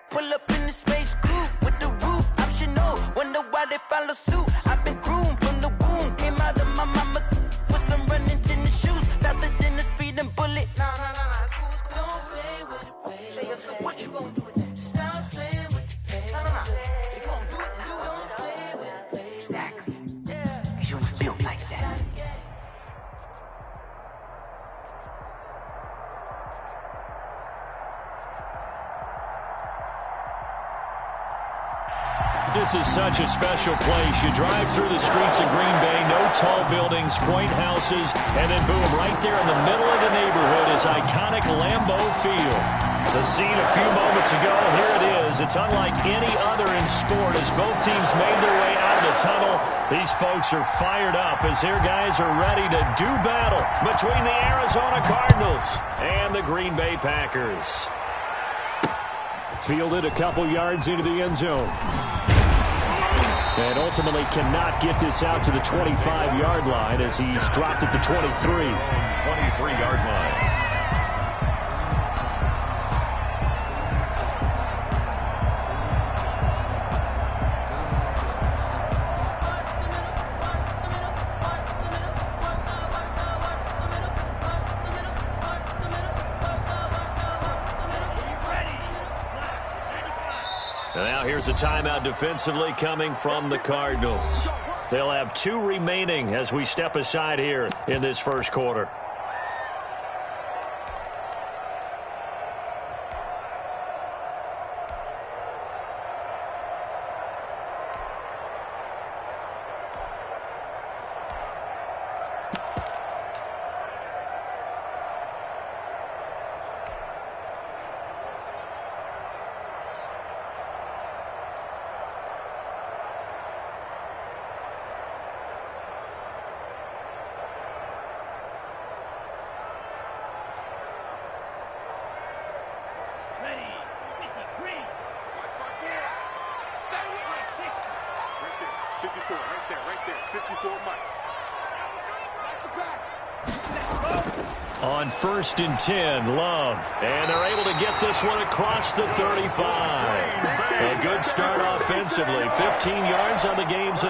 Pull up in the space coupe with the roof optional. Wonder why they follow suit. I've been groomed from the womb. Came out of my mama with some running tennis shoes. Faster than the speeding bullet. Nah, it's cool, it's cool. Don't play with it, baby. Say it, what you gonna do with it? Stop playing with it, baby. Nah. If you gonna do it, then do it. Don't play with it, baby. Exactly. Yeah. Cause you was built like that. This is such a special place. You drive through the streets of Green Bay, no tall buildings, quaint houses, and then boom, right there in the middle of the neighborhood is iconic Lambeau Field. The scene a few moments ago, here it is. It's unlike any other in sport as both teams made their way out of the tunnel. These folks are fired up as their guys are ready to do battle between the Arizona Cardinals and the Green Bay Packers. Fielded a couple yards into the end zone. And ultimately cannot get this out to the 25-yard line as he's dropped at the 23. 23-yard line. And now here's a timeout defensively coming from the Cardinals. They'll have 2 remaining as we step aside here in this first quarter. On 1st and 10, Love. And they're able to get this one across the 35. A good start offensively. 15 yards on the game's.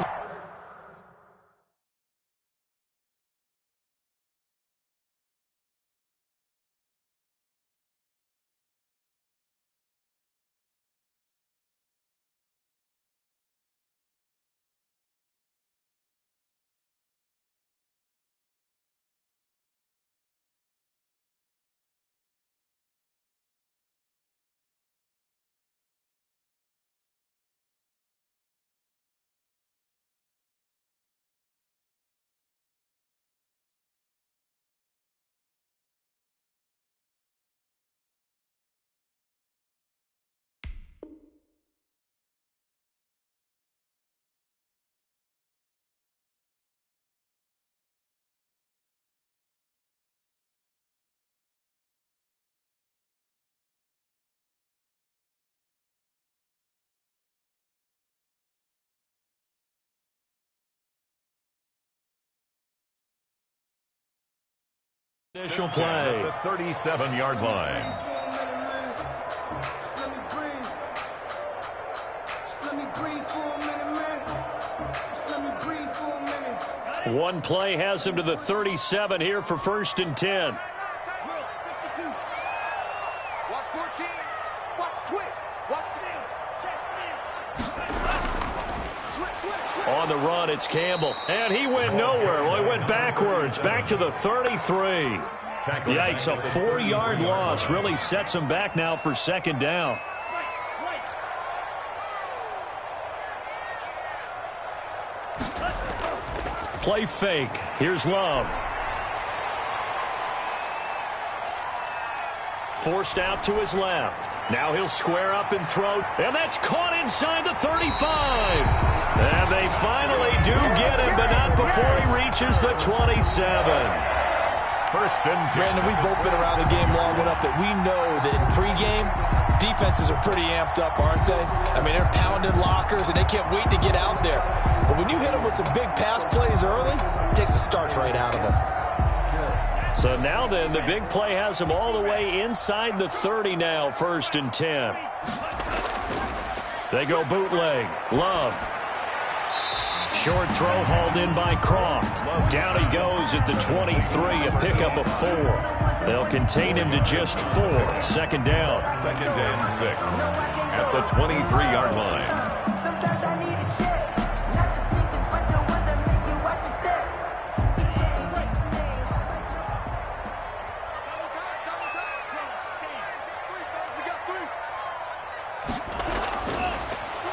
Initial play. The 37-yard line. One play has him to the 37 here for 1st and 10. Watch 14. Watch twist. Watch On the run, it's Campbell. And he went nowhere. Well, he went backwards, back to the 33. Yikes, a 4-yard loss really sets him back now for 2nd down. Play fake. Here's Love. Forced out to his left. Now he'll square up and throw. And that's caught inside the 35. And they finally do get him, but not before he reaches the 27. 1st and 10. Brandon, we've both been around the game long enough that we know that in pregame, defenses are pretty amped up, aren't they? I mean, they're pounding lockers, and they can't wait to get out there. But when you hit them with some big pass plays early, it takes the starch right out of them. So now then, the big play has them all the way inside the 30 now, 1st and 10. They go bootleg. Love. Short throw hauled in by Croft. Down he goes at the 23, a pickup of 4. They'll contain him to just 4. 2nd down. 2nd and 6 at the 23-yard line. Sometimes I need a check. Not the sneakers, but the ones that make you watch your step.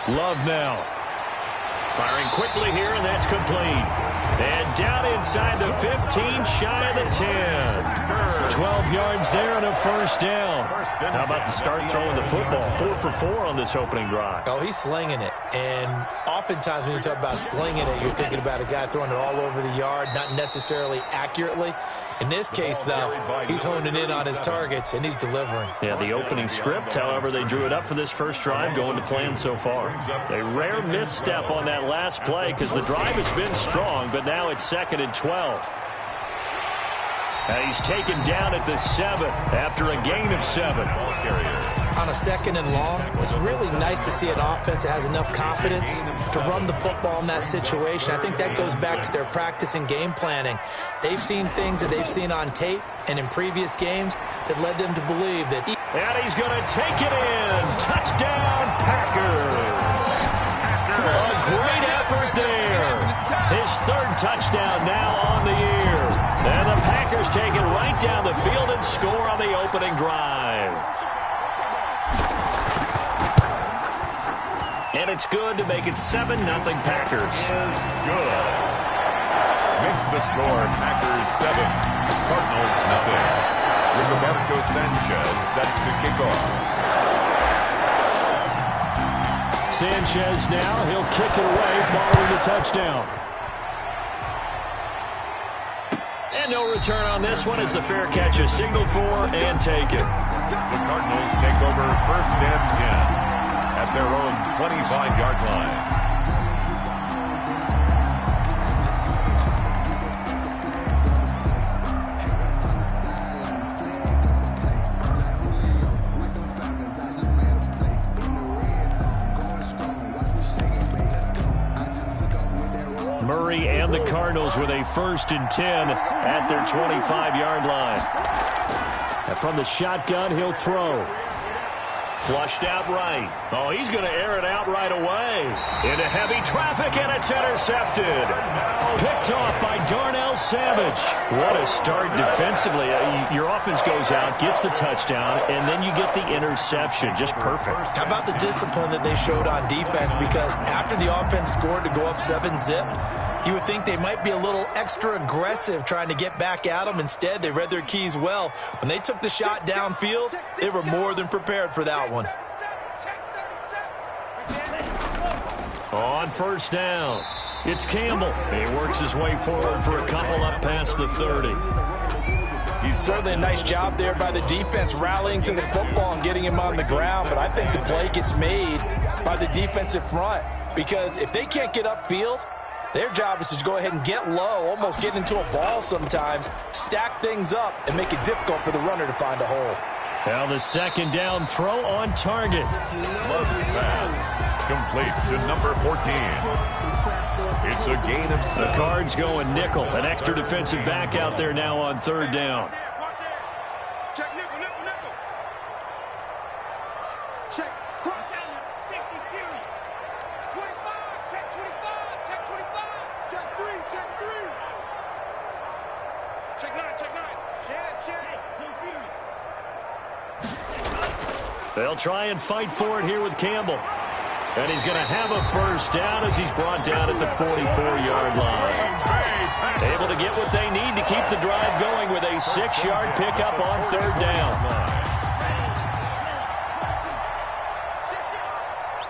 Love now. Firing quickly here, and that's complete. And down inside the 15, shy of the 10. 12 yards there and a 1st down. How about the start throwing the football? 4 for 4 on this opening drive. Oh, he's slinging it. And oftentimes when you talk about slinging it, you're thinking about a guy throwing it all over the yard, not necessarily accurately. In this case, though, he's honing in on his targets, and he's delivering. Yeah, the opening script, however, they drew it up for this first drive, going to plan so far. A rare misstep on that last play because the drive has been strong, but now it's 2nd and 12. And he's taken down at the 7 after a gain of 7. On a 2nd and long, it's really nice to see an offense that has enough confidence to run the football in that situation. I think that goes back to their practice and game planning. They've seen things that they've seen on tape and in previous games that led them to believe that. And he's going to take it in. Touchdown, Packers. A great effort there. His 3rd touchdown now on the year. And the Packers take it right down the field and score on the opening drive. And it's good to make it 7-0 Packers. Is good. Makes the score Packers 7, Cardinals nothing. With Roberto Sanchez set to kick off. Sanchez now, he'll kick it away following the touchdown. And no return on this one as the fair catch is signaled for and taken. The Cardinals take over 1st and 10 at their own 25-yard line. Murray and the Cardinals with a 1st and 10 at their 25-yard line. And from the shotgun, he'll throw. Flushed out right. Oh, he's going to air it out right away. Into heavy traffic, and it's intercepted. Picked off by Darnell Savage. What a start defensively. Your offense goes out, gets the touchdown, and then you get the interception. Just perfect. How about the discipline that they showed on defense? Because after the offense scored to go up 7-zip, you would think they might be a little extra aggressive trying to get back at them. Instead, they read their keys well. When they took the shot downfield, they were more than prepared for that one. On 1st down, it's Campbell. He works his way forward for a couple up past the 30. Certainly a nice job there by the defense rallying to the football and getting him on the ground, but I think the play gets made by the defensive front because if they can't get upfield, their job is to go ahead and get low, almost get into a ball sometimes, stack things up, and make it difficult for the runner to find a hole. Now the 2nd down throw on target. Love's pass complete to number 14. It's a gain of 7. The Cards going nickel. An extra defensive back out there now on 3rd down. Check nickel, nickel, nickel. Check. 25, check 25, check 25. Check 3, check 3. Check 9, check 9. Check. They'll try and fight for it here with Campbell. And he's going to have a 1st down as he's brought down at the 44-yard line. Able to get what they need to keep the drive going with a 6-yard pickup on 3rd down.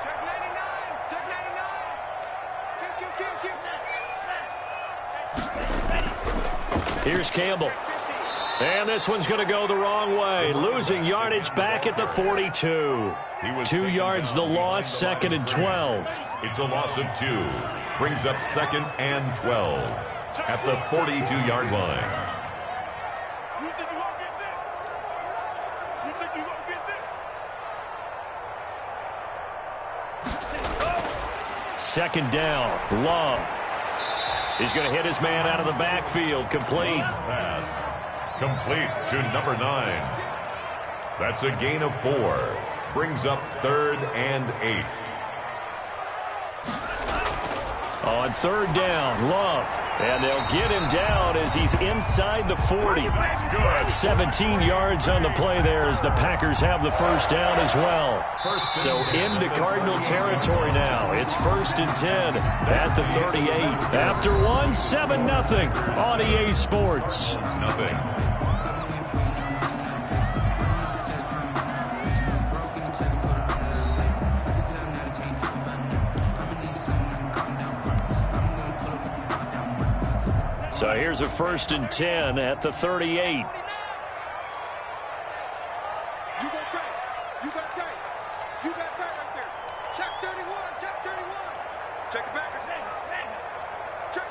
Check 99, check 99. Here's Campbell. And this one's going to go the wrong way. Losing yardage back at the 42. 2 yards the loss, 2nd and 12. It's a loss of 2. Brings up 2nd and 12 at the 42-yard line. second down. Love. He's going to hit his man out of the backfield. Complete. Pass. Complete to number 9. That's a gain of 4. Brings up 3rd and 8. On 3rd down, Love. And they'll get him down as he's inside the 40. 17 yards on the play there as the Packers have the first down as well. So into Cardinal territory now. It's 1st and 10 at the 38. After 1, 7-0 on EA Sports. Nothing. So here's a 1st and 10 at the 38. You go tight. You got tight. You got tight right there. Check 31. Check 31. Check the back. Check.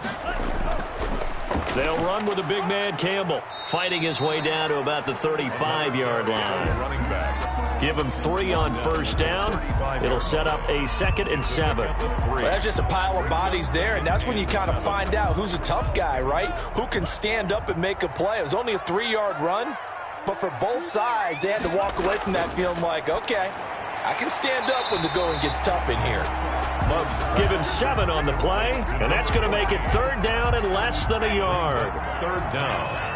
They'll run with a big man, Campbell, fighting his way down to about the 35-yard line. Running back. Give him 3 on 1st down. It'll set up a 2nd and 7. Well, that's just a pile of bodies there, and that's when you kind of find out who's a tough guy, right? Who can stand up and make a play. It was only a 3-yard run, but for both sides, they had to walk away from that feeling like, okay, I can stand up when the going gets tough in here. Give him 7 on the play, and that's going to make it 3rd down and less than a yard. 3rd down.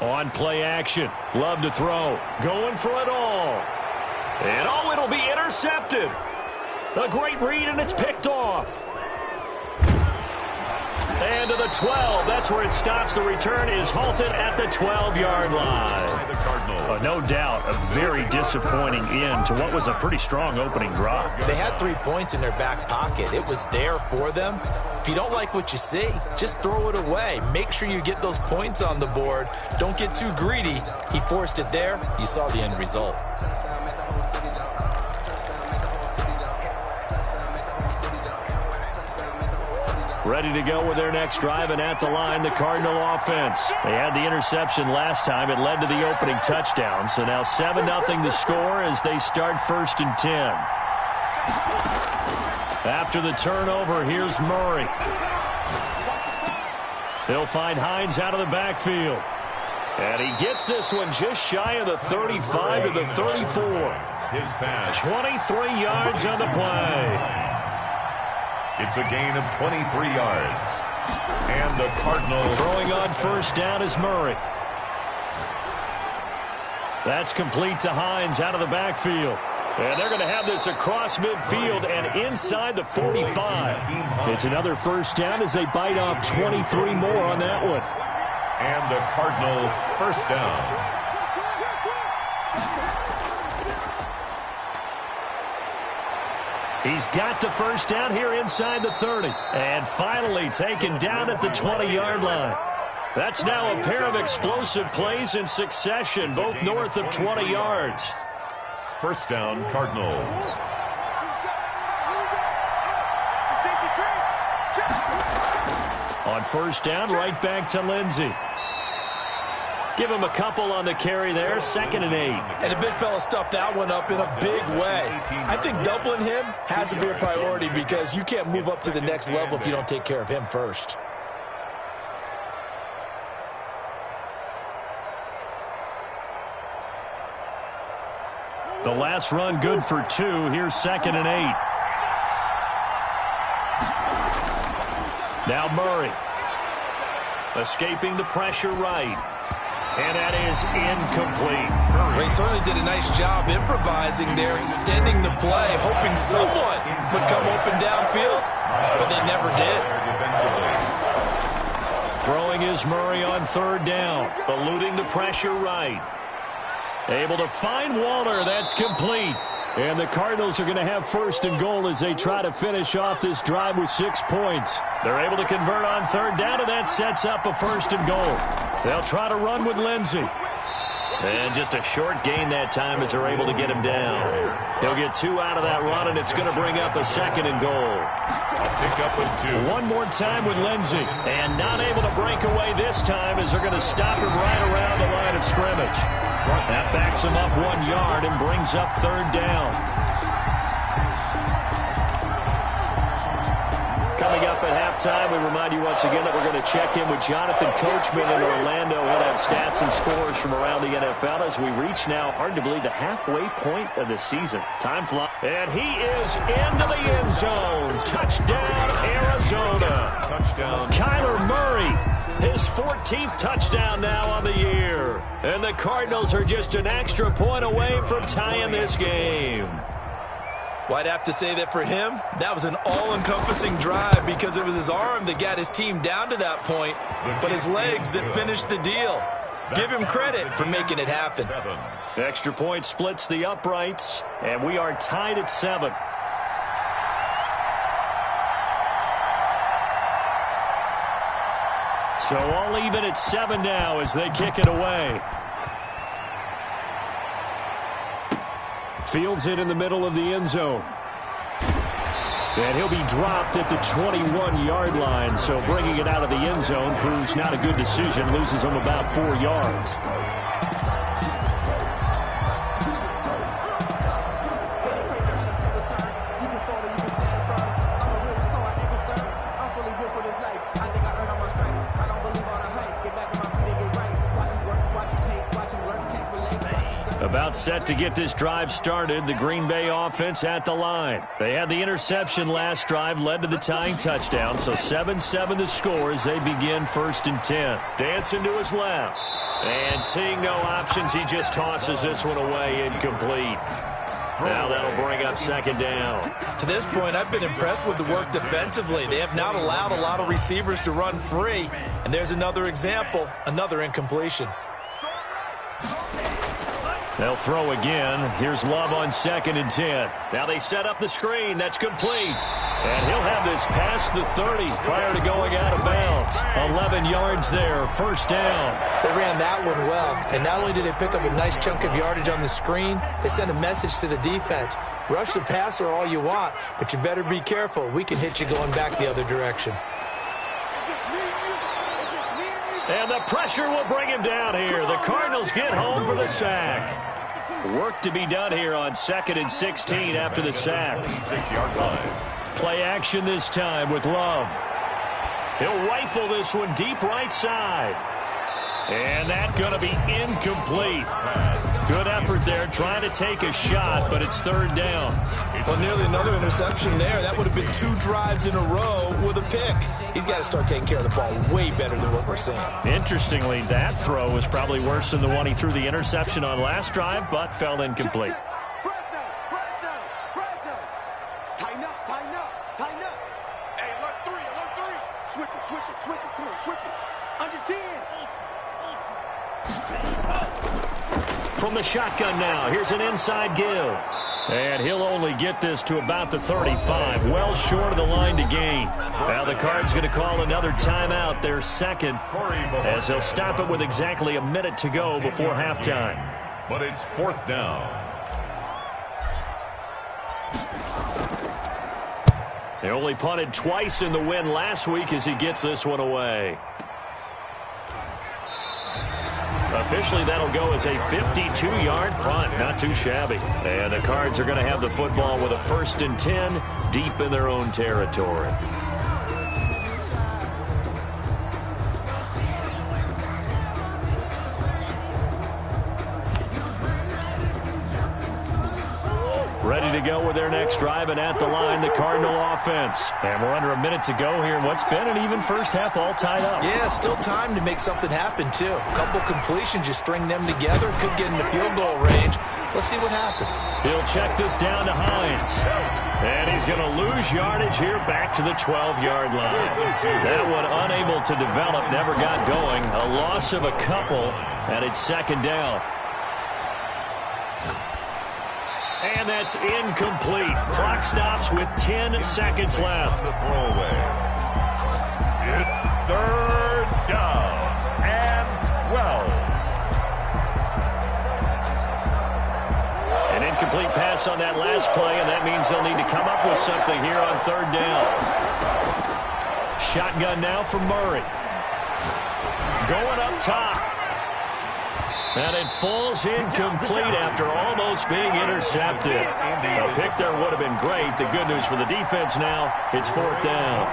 On play action. Love to throw. Going for it all. And oh, it'll be intercepted. A great read, and it's picked off. And to the 12. That's where it stops. The return is halted at the 12-yard line. No doubt, a very disappointing end to what was a pretty strong opening drive. They had 3 points in their back pocket. It was there for them. If you don't like what you see, just throw it away. Make sure you get those points on the board. Don't get too greedy. He forced it there. You saw the end result. Ready to go with their next drive, and at the line, the Cardinal offense. They had the interception last time. It led to the opening touchdown. So now 7-0 to score as they start 1st and 10. After the turnover, here's Murray. He'll find Hines out of the backfield. And he gets this one just shy of the 35 to the 34. His pass. 23 yards on the play. It's a gain of 23 yards. And the Cardinals throwing on 1st down is Murray. That's complete to Hines out of the backfield. And they're going to have this across midfield and inside the 45. It's another 1st down as they bite off 23 more on that one. And the Cardinal 1st down. He's got the 1st down here inside the 30. And finally taken down at the 20-yard line. That's now a pair of explosive plays in succession, both north of 20 yards. 1st down, Cardinals. On 1st down, right back to Lindsey. Give him a couple on the carry there, 2nd and 8. And the big fella stuffed that one up in a big way. I think doubling him has to be a priority because you can't move up to the next level if you don't take care of him first. The last run good for 2. Here's 2nd and 8. Now Murray. Escaping the pressure right. And that is incomplete. They certainly did a nice job improvising there, extending the play, hoping someone would come open downfield, but they never did. Throwing is Murray on 3rd down, eluding the pressure right. Able to find Waller. That's complete. And the Cardinals are going to have 1st and goal as they try to finish off this drive with 6 points. They're able to convert on 3rd down, and that sets up a 1st and goal. They'll try to run with Lindsey. And just a short gain that time as they're able to get him down. He'll get 2 out of that run, and it's going to bring up a 2nd and goal. A pickup of 2. One more time with Lindsey. And not able to break away this time as they're going to stop him right around the line of scrimmage. That backs him up 1 yard and brings up 3rd down. Coming up at halftime, we remind you once again that we're going to check in with Jonathan Coachman in Orlando. He'll have stats and scores from around the NFL as we reach now, hard to believe, the halfway point of the season. Time flies. And he is into the end zone. Touchdown, Arizona. Touchdown. Kyler Murray, his 14th touchdown now on the year. And the Cardinals are just an extra point away from tying this game. Well, I'd have to say that for him, that was an all-encompassing drive because it was his arm that got his team down to that point, but his legs that finished the deal. Give him credit for making it happen. Extra point splits the uprights, and we are tied at 7. So all even at 7 now as they kick it away. Fields it in the middle of the end zone. And he'll be dropped at the 21-yard line, so bringing it out of the end zone proves not a good decision, loses him about 4 yards. About set to get this drive started, the Green Bay offense at the line. They had the interception last drive, led to the tying touchdown, so 7-7 the score as they begin 1st and 10. Dancing to his left. And seeing no options, he just tosses this one away, incomplete. Now that'll bring up 2nd down. To this point, I've been impressed with the work defensively. They have not allowed a lot of receivers to run free. And there's another example, another incompletion. They'll throw again. Here's Love on 2nd and 10. Now they set up the screen. That's complete. And he'll have this past the 30 prior to going out of bounds. 11 yards there, 1st down. They ran that one well. And not only did they pick up a nice chunk of yardage on the screen, they sent a message to the defense. Rush the passer all you want, but you better be careful. We can hit you going back the other direction. And the pressure will bring him down here. The Cardinals get home for the sack. Work to be done here on 2nd and 16 after the sack. 6-yard line. Play action this time with Love. He'll rifle this one deep right side. And that's going to be incomplete. Good effort there trying to take a shot, but it's 3rd down. Well, nearly another interception there. That would have been 2 drives in a row with a pick. He's got to start taking care of the ball way better than what we're seeing. Interestingly, that throw was probably worse than the one he threw the interception on last drive, but fell incomplete. Tighten up. Hey, alert 3. Switch it. Come on, switch it. Under 10. From the shotgun now, here's an inside give. And he'll only get this to about the 35, well short of the line to gain. Now the Cards going to call another timeout, their 2nd, as they'll stop it with exactly a minute to go before halftime. But it's 4th down. They only punted twice in the win last week as he gets this one away. Officially, that'll go as a 52-yard punt. Not too shabby. And the Cards are going to have the football with a 1st and 10 deep in their own territory. Ready to go with their next drive, and at the line, the Cardinal offense. And we're under a minute to go here in what's been an even first half, all tied up. Yeah, still time to make something happen, too. A couple completions, you string them together, could get into field goal range. Let's see what happens. He'll check this down to Hines. And he's going to lose yardage here back to the 12-yard line. That one unable to develop, never got going. A loss of a couple, and it's 2nd down. And that's incomplete. Clock stops with 10 seconds left. The throwaway. It's 3rd down and 12. Incomplete pass on that last play, and that means they'll need to come up with something here on third down. Shotgun now for Murray. Going up top. And it falls incomplete after almost being intercepted. A pick there would have been great. The good news for the defense now, it's fourth down.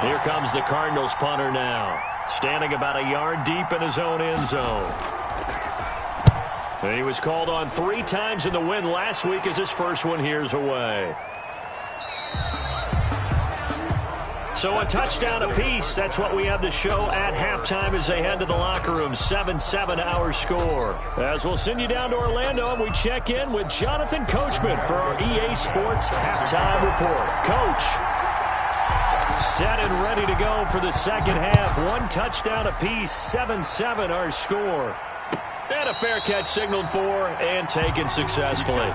Here comes the Cardinals punter now. Standing about a yard deep in his own end zone. And he was called on 3 times in the win last week as his first one here's away. So a touchdown apiece. That's what we have to show at halftime as they head to the locker room. 7-7 our score. As we'll send you down to Orlando, and we check in with Jonathan Coachman for our EA Sports Halftime Report. Coach, set and ready to go for the second half. 1 touchdown apiece. 7-7 our score. And a fair catch signaled for and taken successfully.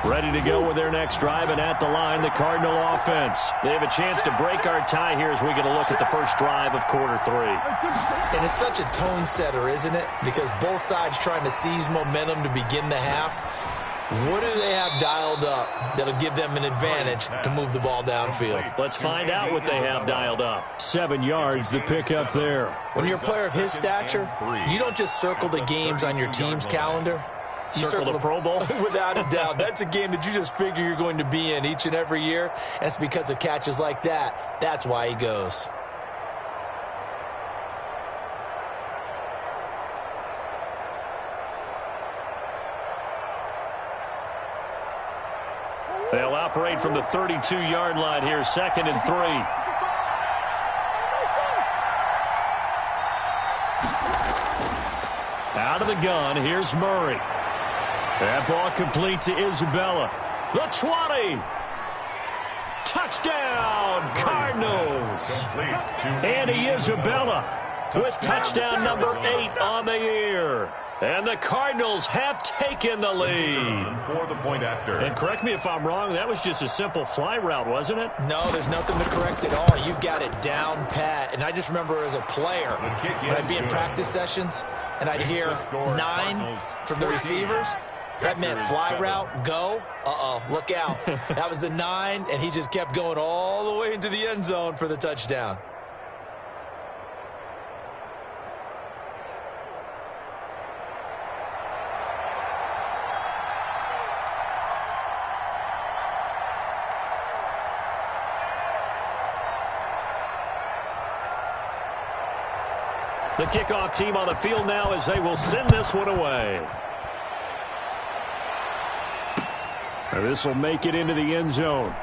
Ready to go with their next drive, and at the line, the Cardinal offense. They have a chance to break our tie here as we get a look at the first drive of quarter 3. And it's such a tone setter, isn't it? Because both sides trying to seize momentum to begin the half. What do they have dialed up that'll give them an advantage to move the ball downfield? Let's find out what they have dialed up. 7 yards, the pickup there. When you're a player of his stature, you don't just circle the games on your team's calendar. You circle the Pro Bowl? Without a doubt. That's a game that you just figure you're going to be in each and every year. And it's because of catches like that. That's why he goes. They'll operate from the 32-yard line here, 2nd and 3. Out of the gun, here's Murray. That ball complete to Isabella. The 20. Touchdown, Cardinals. Andy Isabella with touchdown number 8 on the year. And the Cardinals have taken the lead. For the point after. And correct me if I'm wrong, that was just a simple fly route, wasn't it? No, there's nothing to correct at all. You've got it down pat. And I just remember as a player, when I'd be in practice sessions, and I'd hear 9 from the receivers, that meant fly route, go. Uh-oh, look out. That was the 9, and he just kept going all the way into the end zone for the touchdown. The kickoff team on the field now as they will send this one away. And this will make it into the end zone.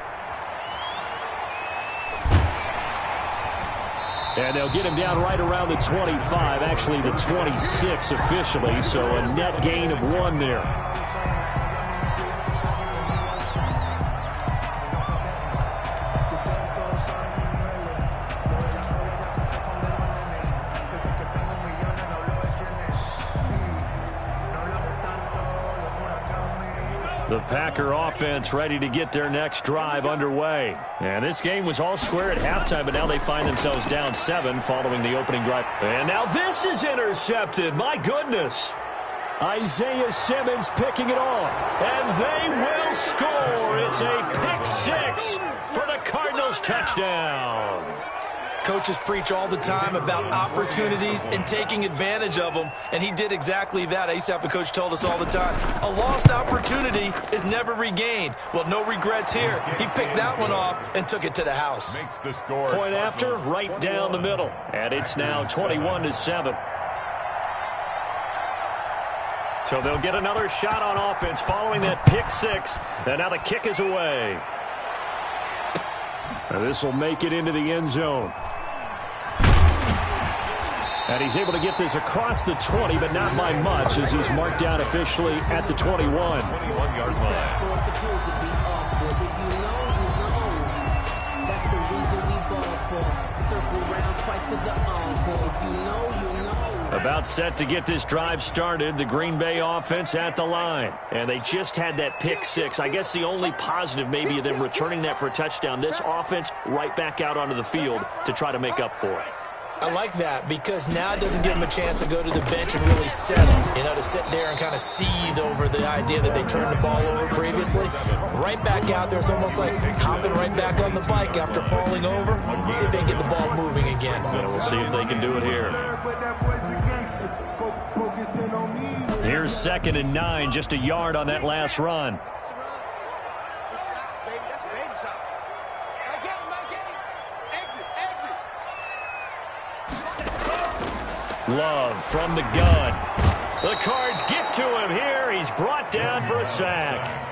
And they'll get him down right around the 25, actually the 26 officially, so a net gain of 1 there. The Packer offense ready to get their next drive underway. And this game was all square at halftime, but now they find themselves down 7 following the opening drive. And now this is intercepted. My goodness. Isaiah Simmons picking it off. And they will score. It's a pick 6 for the Cardinals touchdown. Coaches preach all the time about opportunities and taking advantage of them, and he did exactly that. I used to have a coach told us all the time, a lost opportunity is never regained. Well, no regrets here. He picked that one off and took it to the house. Makes the score. Point after, right down the middle. And it's now 21-7. So they'll get another shot on offense following that pick 6. And now the kick is away. And this will make it into the end zone. And he's able to get this across the 20, but not by much, as he's marked down officially at the 21. 21-yard line. About set to get this drive started, the Green Bay offense at the line. And they just had that pick six. I guess the only positive maybe of them returning that for a touchdown. This offense right back out onto the field to try to make up for it. I like that because now it doesn't give them a chance to go to the bench and really settle, to sit there and kind of seethe over the idea that they turned the ball over previously. Right back out there, it's almost like hopping right back on the bike after falling over. See if they can get the ball moving again. And we'll see if they can do it here. Here's 2nd and 9, just a yard on that last run. Love from the gun. The Cards get to him here. He's brought down for a sack.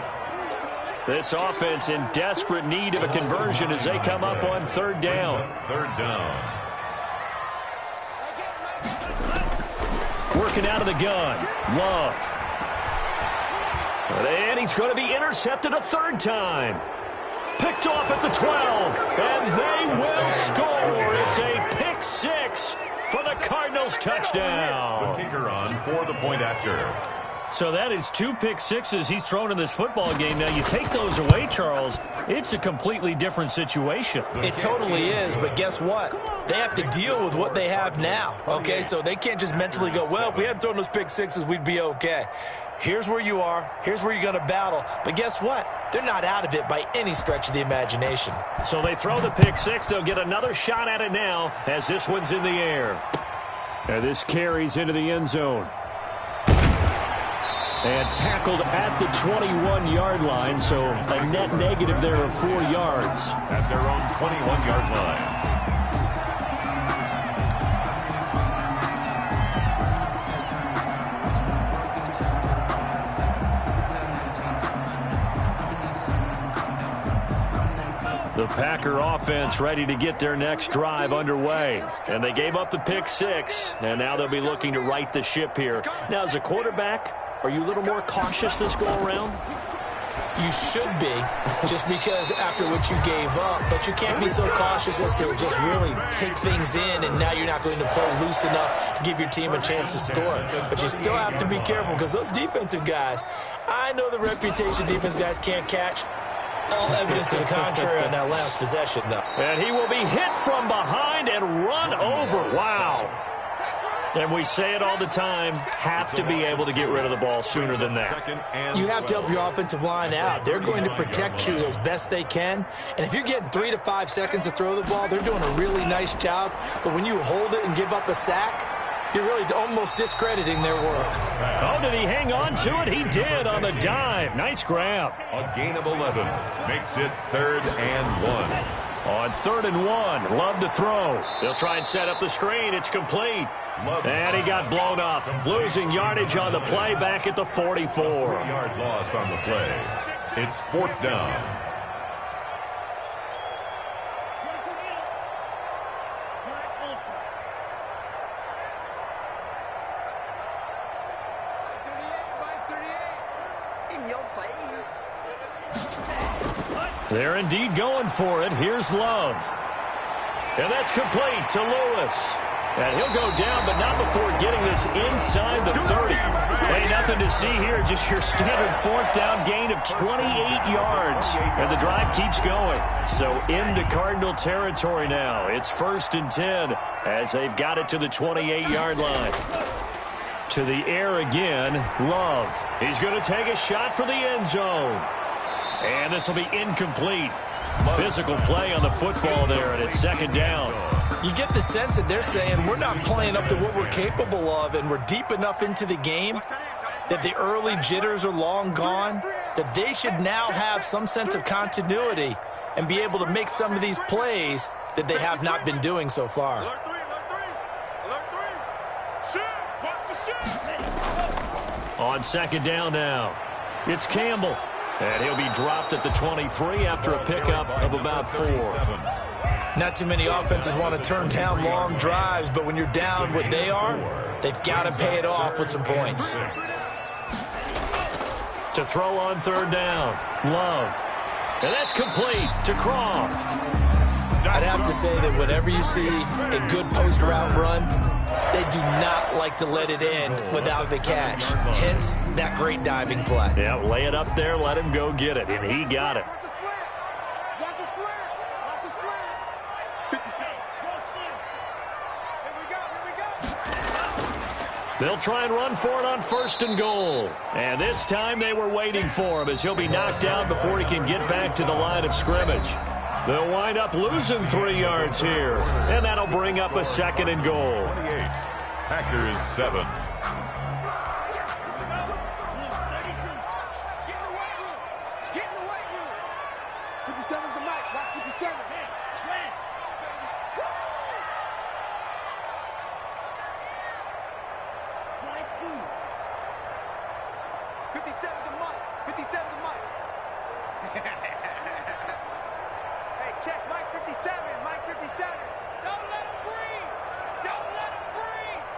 This offense in desperate need of a conversion as they come up on 3rd down. 3rd down. Working out of the gun. Love. And he's going to be intercepted a 3rd time. Picked off at the 12. And they will score. It's a pick six for the Cardinals touchdown. The kicker on for the point after. So that is 2 pick sixes he's thrown in this football game. Now you take those away, Charles, it's a completely different situation. It totally is, but guess what? They have to deal with what they have now, okay? So they can't just mentally go, well, if we hadn't thrown those pick sixes, we'd be okay. Here's where you are. Here's where you're going to battle. But guess what? They're not out of it by any stretch of the imagination. So they throw the pick six. They'll get another shot at it now as this one's in the air. And this carries into the end zone. And tackled at the 21-yard line, so a net negative there of 4 yards. At their own 21-yard line. The Packer offense ready to get their next drive underway. And they gave up the pick six, and now they'll be looking to right the ship here. Now, as a quarterback, are you a little more cautious this go-around? You should be, just because after what you gave up. But you can't be so cautious as to just really take things in, and now you're not going to pull loose enough to give your team a chance to score. But you still have to be careful because those defensive guys, I know the reputation defense guys can't catch. All evidence to the contrary on that last possession, though. And he will be hit from behind and run over. Wow. And we say it all the time, have to be able to get rid of the ball sooner than that. You have to help your offensive line out. They're going to protect you as best they can. And if you're getting 3 to 5 seconds to throw the ball, they're doing a really nice job. But when you hold it and give up a sack, you're really almost discrediting their work. Oh, did he hang on to it? He did on the dive. Nice grab. A gain of 11 makes it 3rd and 1. On 3rd and 1, Love to throw. They'll try and set up the screen. It's complete. And he got blown up. Losing yardage on the play back at the 44. 4-yard loss on the play. It's 4th down. They're indeed going for it. Here's Love. And that's complete to Lewis. And he'll go down, but not before getting this inside the 30. Hey, nothing to see here. Just your standard 4th down gain of 28 yards. And the drive keeps going. So into Cardinal territory now. It's 1st and 10 as they've got it to the 28-yard line. To the air again, Love. He's going to take a shot for the end zone. And this will be incomplete. Physical play on the football there, and it's 2nd down. You get the sense that they're saying we're not playing up to what we're capable of, and we're deep enough into the game that the early jitters are long gone, that they should now have some sense of continuity and be able to make some of these plays that they have not been doing so far. On 2nd down now, it's Campbell. And he'll be dropped at the 23 after a pickup of about 4. Not too many offenses want to turn down long drives, but when you're down what they are, they've got to pay it off with some points. To throw on 3rd down, Love. And that's complete to Croft. I'd have to say that whenever you see a good post route run, They do not like to let it in without the catch. Hence, that great diving play. Yeah, lay it up there, let him go get it, and he got it. Watch a slant. 57. They'll try and run for it on 1st and goal. And this time they were waiting for him as he'll be knocked down before he can get back to the line of scrimmage. They'll wind up losing 3 yards here. And that'll bring up a 2nd and goal. 28. Packers 7. Get in the weight room. Get in the weight room. 57's the mic. Rock 57. Hey, check Mike 57. Mike 57. Don't let him breathe. Don't let him breathe.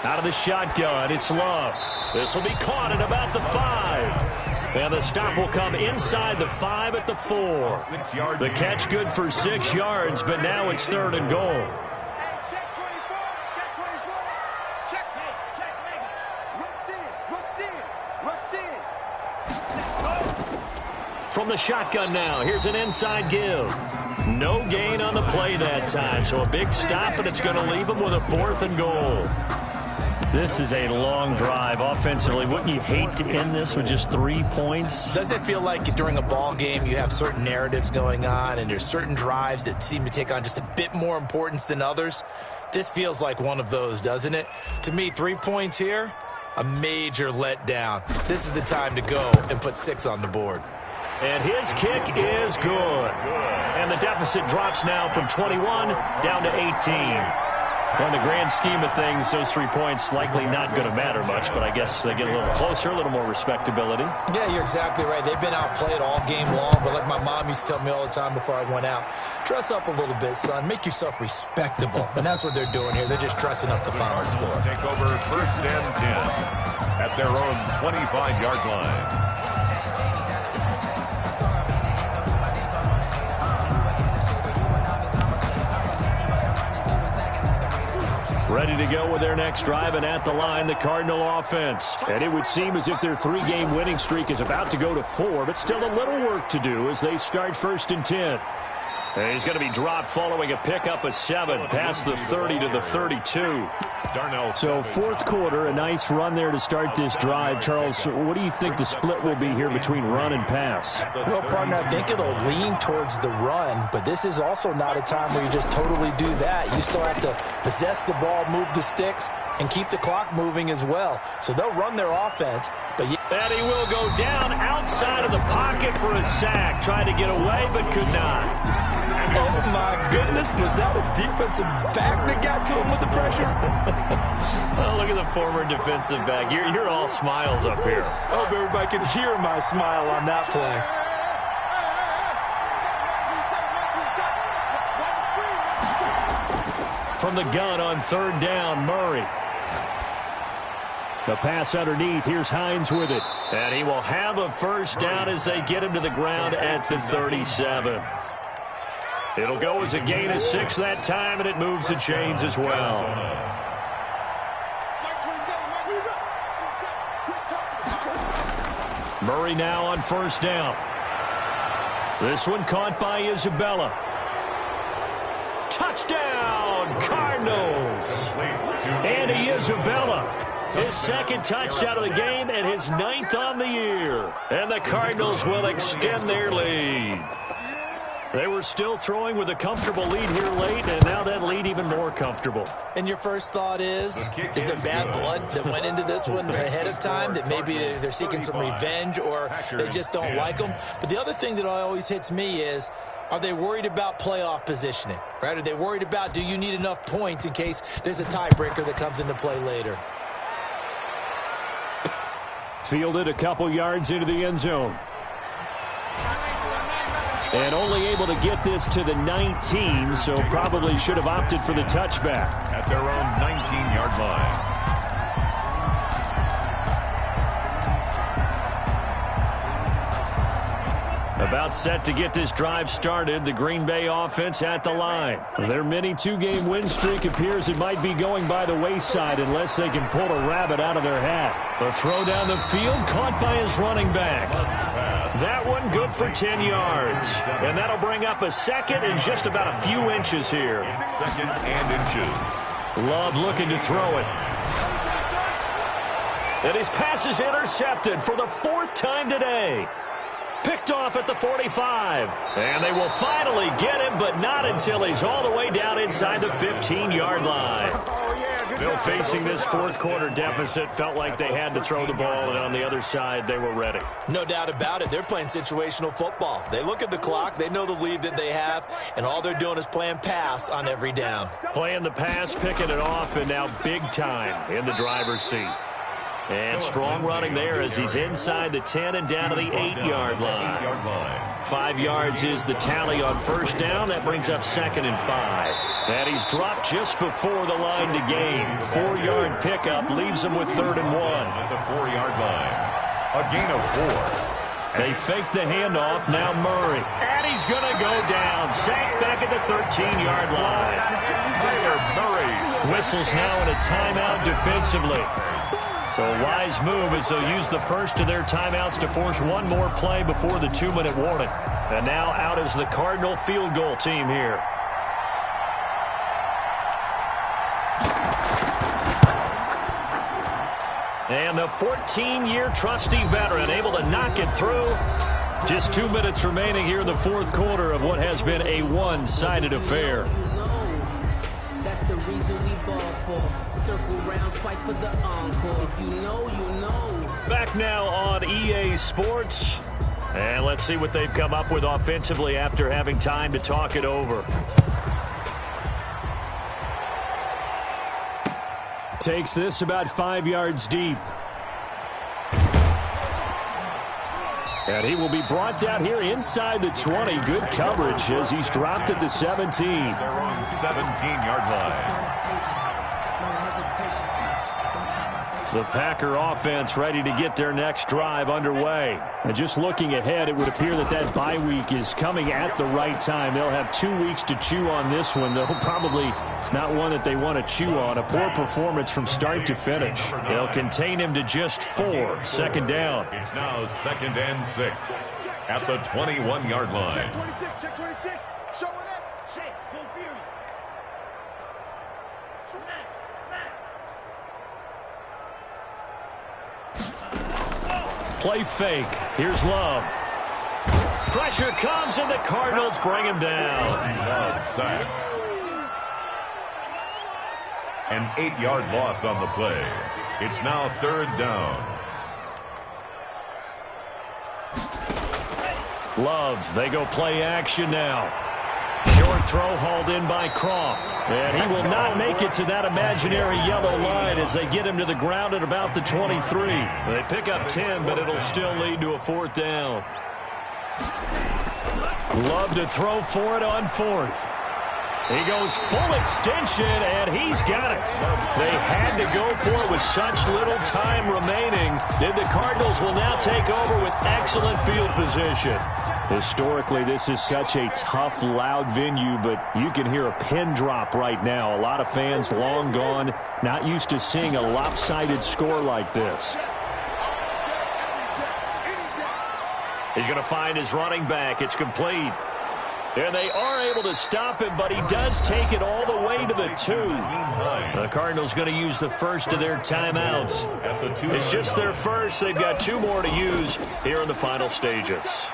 Out of the shotgun, it's Love. This will be caught at about the 5. And the stop will come inside the 5 at the 4. 6 yards. The catch good for 6 yards, but now it's 3rd and goal. Hey, check 24. Check 24. Check. Hey, check, Megan. Rush in. Let's go. From the shotgun now, here's an inside give. No gain on the play that time, so a big stop, and it's going to leave him with a 4th and goal. This is a long drive offensively. Wouldn't you hate to end this with just 3 points? Doesn't it feel like during a ball game you have certain narratives going on and there's certain drives that seem to take on just a bit more importance than others? This feels like one of those, doesn't it? To me, 3 points here, a major letdown. This is the time to go and put 6 on the board. And his kick is good. And the deficit drops now from 21 down to 18. On the grand scheme of things, those 3 points likely not going to matter much, but I guess they get a little closer, a little more respectability. Yeah, you're exactly right. They've been outplayed all game long, but like my mom used to tell me all the time before I went out, dress up a little bit, son. Make yourself respectable. And that's what they're doing here. They're just dressing up the final score. Take over 1st and 10 at their own 25-yard line. Ready to go with their next drive, and at the line, the Cardinal offense. And it would seem as if their 3-game winning streak is about to go to 4, but still a little work to do as they start 1st and 10. And he's going to be dropped following a pickup of 7 past the 30 to the 32. So 4th quarter, a nice run there to start this drive. Charles, what do you think the split will be here between run and pass? Well, partner, I think it'll lean towards the run, but this is also not a time where you just totally do that. You still have to possess the ball, move the sticks, and keep the clock moving as well. So they'll run their offense, but and he will go down outside of the pocket for a sack. Tried to get away, but could not. oh my goodness, was that a defensive back that got to him with the pressure? Oh, look at the former defensive back. You're all smiles up here. I hope everybody can hear my smile on that play. From the gun on 3rd down, Murray. The pass underneath. Here's Hines with it. And he will have a 1st down as they get him to the ground at the 37. It'll go as a gain of 6 that time, and it moves the chains as well. Murray now on 1st down. This one caught by Isabella. Touchdown, Cardinals. Andy Isabella. His 2nd touchdown of the game and his 9th on the year. And the Cardinals will extend their lead. They were still throwing with a comfortable lead here late, and now that lead even more comfortable. And your first thought is there bad blood that went into this one ahead of time, that maybe they're seeking some revenge or they just don't like them? But the other thing that always hits me is, are they worried about playoff positioning? Right? Are they worried about, do you need enough points in case there's a tiebreaker that comes into play later? Fielded a couple yards into the end zone. And only able to get this to the 19, so probably should have opted for the touchback. At their own 19-yard line. About set to get this drive started. The Green Bay offense at the line. Their mini two-game win streak appears it might be going by the wayside unless they can pull a rabbit out of their hat. The throw down the field caught by his running back. That one good for 10 yards. And that'll bring up a second and just about a few inches here. Second and inches. Love looking to throw it. And his pass is intercepted for the 4th time today. Picked off at the 45. And they will finally get him, but not until he's all the way down inside the 15-yard line. Bill, facing this fourth quarter deficit, felt like they had to throw the ball, and on the other side, they were ready. No doubt about it. They're playing situational football. They look at the clock, they know the lead that they have, and all they're doing is playing pass on every down. Playing the pass, picking it off, and now big time in the driver's seat. And strong running there as he's inside the 10 and down to the 8-yard line. 5 yards is the tally on first down. That brings up 2nd and 5. And he's dropped just before the line to gain. 4-yard pickup leaves him with 3rd and 1. At the 4-yard line. A gain of 4. They fake the handoff. Now Murray. And he's going to go down. Sacked back at the 13-yard line. Murray Whistles now in a timeout defensively. So a wise move as they'll use the first of their timeouts to force one more play before the 2-minute warning. And now out is the Cardinal field goal team here. And the 14-year trusty veteran able to knock it through. Just 2 minutes remaining here in the fourth quarter of what has been a one-sided affair. That's the reason we ball for. Circle round twice for the encore. If you know, you know. Back now on EA Sports. And let's see what they've come up with offensively after having time to talk it over. Takes this about 5 yards deep. And he will be brought down here inside the 20. Good coverage as he's dropped at the 17. They're on 17-yard line. The Packer offense ready to get their next drive underway. And just looking ahead, it would appear that that bye week is coming at the right time. They'll have 2 weeks to chew on this one, though probably not one that they want to chew on. A poor performance from start to finish. They'll contain him to just 4. Second down. It's now 2nd and 6 at the 21-yard line. Check 26, check 26. Showing up. Check. Go Fury. Smack. Play fake. Here's Love. Pressure comes, and the Cardinals bring him down. Love sacked. An 8-yard loss on the play. It's now 3rd down. Love, they go play action now. Short throw hauled in by Croft. And he will not make it to that imaginary yellow line as they get him to the ground at about the 23. They pick up 10, but it'll still lead to a 4th down. Love to throw for it on 4th. He goes full extension, and he's got it. They had to go for it with such little time remaining. Then the Cardinals will now take over with excellent field position. Historically, this is such a tough, loud venue, but you can hear a pin drop right now. A lot of fans long gone, not used to seeing a lopsided score like this. He's going to find his running back. It's complete. And they are able to stop him, but he does take it all the way to the 2. The Cardinals going to use the first of their timeouts. It's just their first. They've got 2 more to use here in the final stages.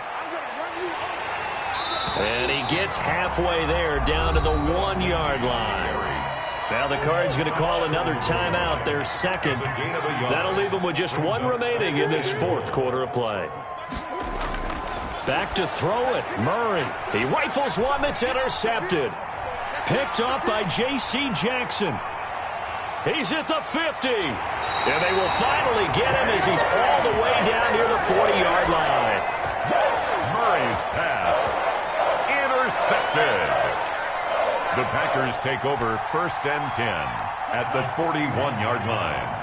And he gets halfway there down to the 1-yard line. Now the Cards going to call another timeout, their second. That'll leave them with just 1 remaining in this fourth quarter of play. Back to throw it. Murray. He rifles one that's intercepted. Picked up by J.C. Jackson. He's at the 50. And they will finally get him as he's all the way down near the 40-yard line. Murray's pass. Intercepted. The Packers take over 1st and 10 at the 41-yard line.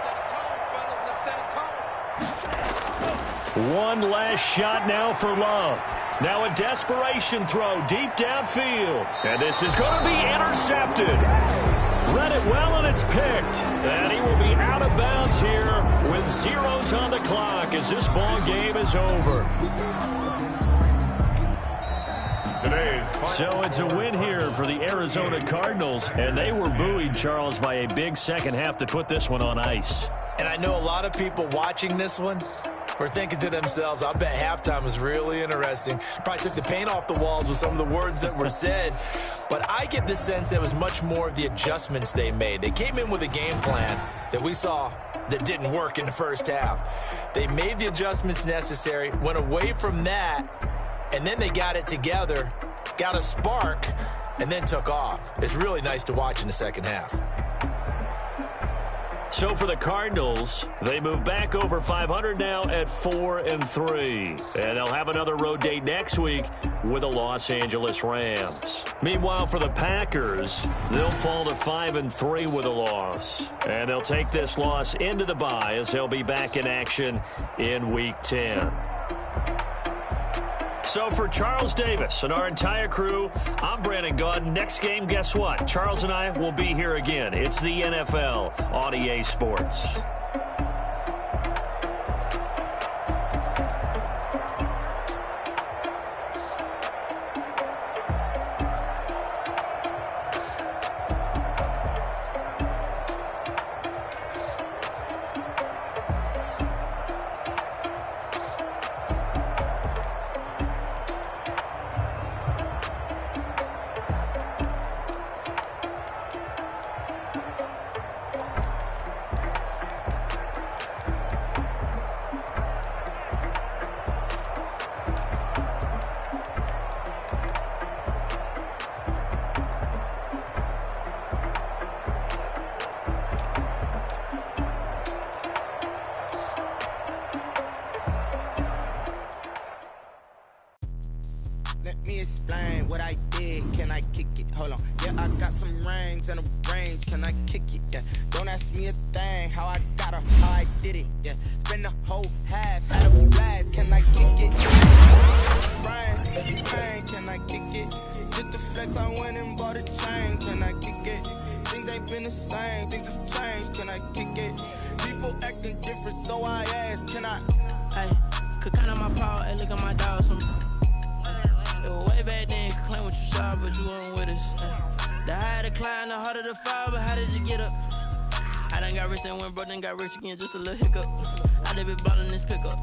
Set a tone, fellas. Let's set a tone. One last shot now for Love. Now a desperation throw deep downfield. And this is going to be intercepted. Read it well, and it's picked. And he will be out of bounds here with zeros on the clock as this ball game is over. So it's a win here for the Arizona Cardinals, and they were buoyed, Charles, by a big second half to put this one on ice. And I know a lot of people watching this one were thinking to themselves, I bet halftime was really interesting. Probably took the paint off the walls with some of the words that were said. But I get the sense it was much more of the adjustments they made. They came in with a game plan that we saw that didn't work in the first half. They made the adjustments necessary, went away from that, and then they got it together, got a spark, and then took off. It's really nice to watch in the second half. So for the Cardinals, they move back over 500 now at 4-3. And they'll have another road date next week with the Los Angeles Rams. Meanwhile, for the Packers, they'll fall to 5-3 with a loss. And they'll take this loss into the bye as they'll be back in action in Week 10. So for Charles Davis and our entire crew, I'm Brandon Gaudin. Next game, guess what? Charles and I will be here again. It's the NFL on EA Sports. Let me explain what I did. Can I kick it? Hold on. Yeah, I got some rings and a range. Can I kick it? Yeah. Don't ask me a thing. How I got her, how I did it. Yeah. Spend the whole half, had a blast. Can I kick it? Sprain, can I kick it? Just the flex, I went and bought a chain. Can I kick it? Things ain't been the same. Things have changed. Can I kick it? People acting different, so I ask. Can I? Hey, could count on my power and look at my dogs. Way back then, you could claim what you saw, but you weren't with us. The higher the climb, the harder the fall, but how did you get up? I done got rich, then went broke, then got rich again, just a little hiccup. I done been ballin' this pickup.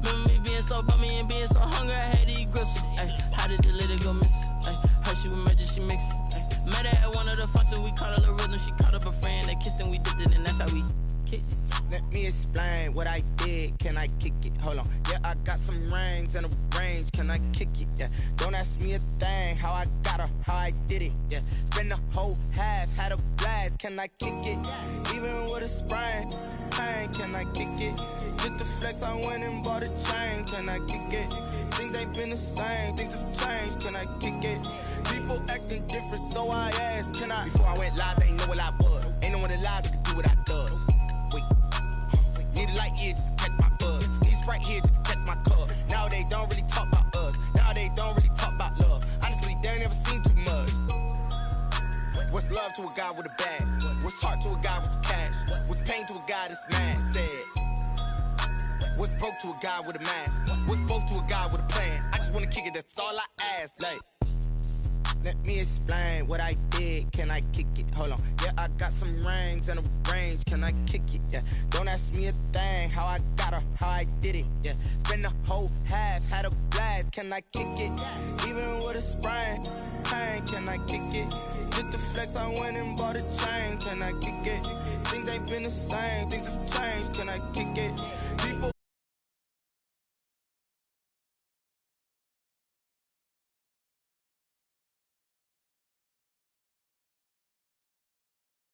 Remember me being so bummy and being so hungry, I had to eat gristle. Ay, how did you let it go miss? Ay, her she was magic, she mixed. Met her at one of the functions, we caught a little rhythm, she caught up a friend, they kissed and we dipped it, and that's how we kicked it. Let me explain what I did. Can I kick it? Hold on. Yeah, I got some rings and a range. Can I kick it? Yeah. Don't ask me a thing. How I got her, how I did it. Yeah. Spend the whole half, had a blast. Can I kick it? Even with a sprain, pain. Can I kick it? Just the flex, I went and bought a chain. Can I kick it? Things ain't been the same. Things have changed. Can I kick it? People acting different, so I asked. Can I? Before I went live, they ain't know what I was. Ain't no one alive that could do what I does. Wait. Need a light year just to catch my buzz. Need Sprite here just to catch my cup. Now they don't really talk about us. Now they don't really talk about love. Honestly, they ain't never seen too much. What's love to a guy with a bag? What's heart to a guy with some cash? What's pain to a guy that's mad? Said. What's broke to a guy with a mask? What's both to a guy with a plan? I just wanna kick it, that's all I ask. Like, let me explain what I did. Can I kick it? Hold on. Yeah, I got some rings and a range. Can I kick it? Yeah. Don't ask me a thing. How I got her, how I did it. Yeah. Spend the whole half, had a blast. Can I kick it? Even with a sprain, pain. Can I kick it? Just the flex, I went and bought a chain. Can I kick it? Things ain't been the same. Things have changed. Can I kick it? People